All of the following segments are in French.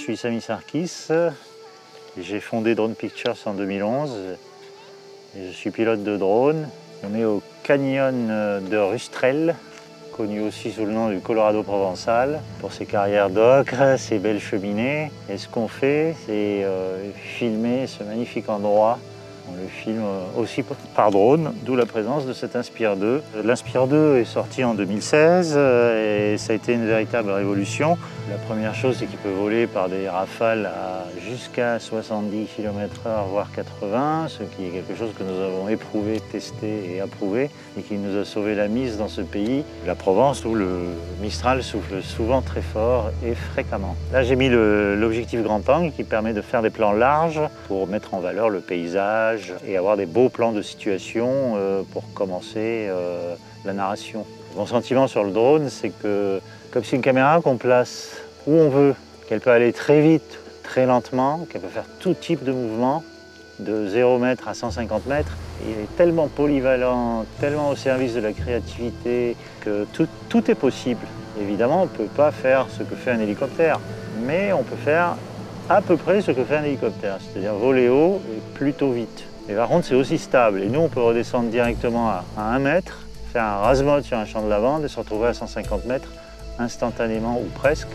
suis Sami Sarkis, j'ai fondé Drone Pictures en 2011 et je suis pilote de drone. On est au canyon de Rustrel, connu aussi sous le nom du Colorado provençal, pour ses carrières d'ocre, ses belles cheminées. Et ce qu'on fait, c'est filmer ce magnifique endroit. On le filme aussi par drone, d'où la présence de cet Inspire 2. L'Inspire 2 est sorti en 2016 et ça a été une véritable révolution. La première chose, c'est qu'il peut voler par des rafales à jusqu'à 70 km/h, voire 80, ce qui est quelque chose que nous avons éprouvé, testé et approuvé et qui nous a sauvé la mise dans ce pays, la Provence, où le Mistral souffle souvent très fort et fréquemment. Là, j'ai mis l'objectif grand angle qui permet de faire des plans larges pour mettre en valeur le paysage et avoir des beaux plans de situation pour commencer la narration. Mon sentiment sur le drone, c'est que comme c'est une caméra qu'on place où on veut, qu'elle peut aller très vite, très lentement, qu'elle peut faire tout type de mouvement, de 0 m à 150 mètres. Il est tellement polyvalent, tellement au service de la créativité que tout est possible. Évidemment, on ne peut pas faire ce que fait un hélicoptère, mais on peut faire à peu près ce que fait un hélicoptère, c'est-à-dire voler haut et plutôt vite. Mais par contre, c'est aussi stable. Et nous, on peut redescendre directement à 1 mètre, faire un rase-mode sur un champ de lavande et se retrouver à 150 mètres instantanément ou presque.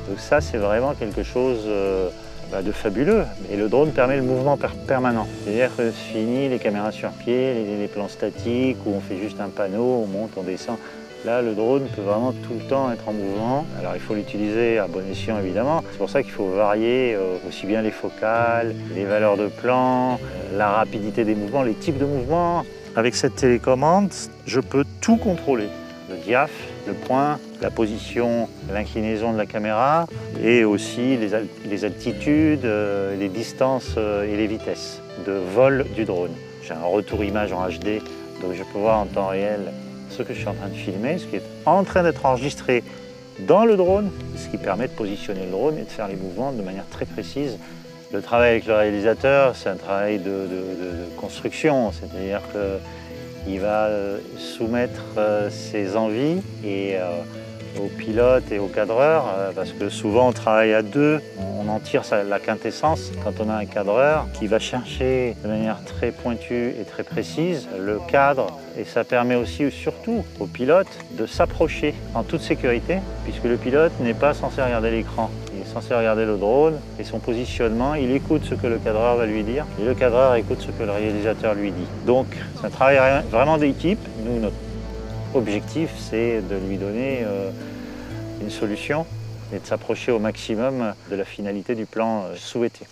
Donc ça, c'est vraiment quelque chose de fabuleux. Et le drone permet le mouvement permanent. C'est-à-dire que fini les caméras sur pied, les plans statiques où on fait juste un panneau, on monte, on descend. Là, le drone peut vraiment tout le temps être en mouvement. Alors, il faut l'utiliser à bon escient, évidemment. C'est pour ça qu'il faut varier aussi bien les focales, les valeurs de plan, la rapidité des mouvements, les types de mouvements. Avec cette télécommande, je peux tout contrôler. Le diaph, le point, la position, l'inclinaison de la caméra et aussi les altitudes, les distances et les vitesses de vol du drone. J'ai un retour image en HD, donc je peux voir en temps réel ce que je suis en train de filmer, ce qui est en train d'être enregistré dans le drone, ce qui permet de positionner le drone et de faire les mouvements de manière très précise. Le travail avec le réalisateur, c'est un travail de construction, c'est-à-dire qu'il va soumettre ses envies aux pilotes et aux cadreurs, parce que souvent on travaille à deux, on en tire la quintessence quand on a un cadreur qui va chercher de manière très pointue et très précise le cadre, et ça permet aussi surtout aux pilotes de s'approcher en toute sécurité, puisque le pilote n'est pas censé regarder l'écran, il est censé regarder le drone et son positionnement, il écoute ce que le cadreur va lui dire et le cadreur écoute ce que le réalisateur lui dit. Donc c'est un travail vraiment d'équipe. Nous, notre objectif, c'est de lui donner une solution et de s'approcher au maximum de la finalité du plan souhaité.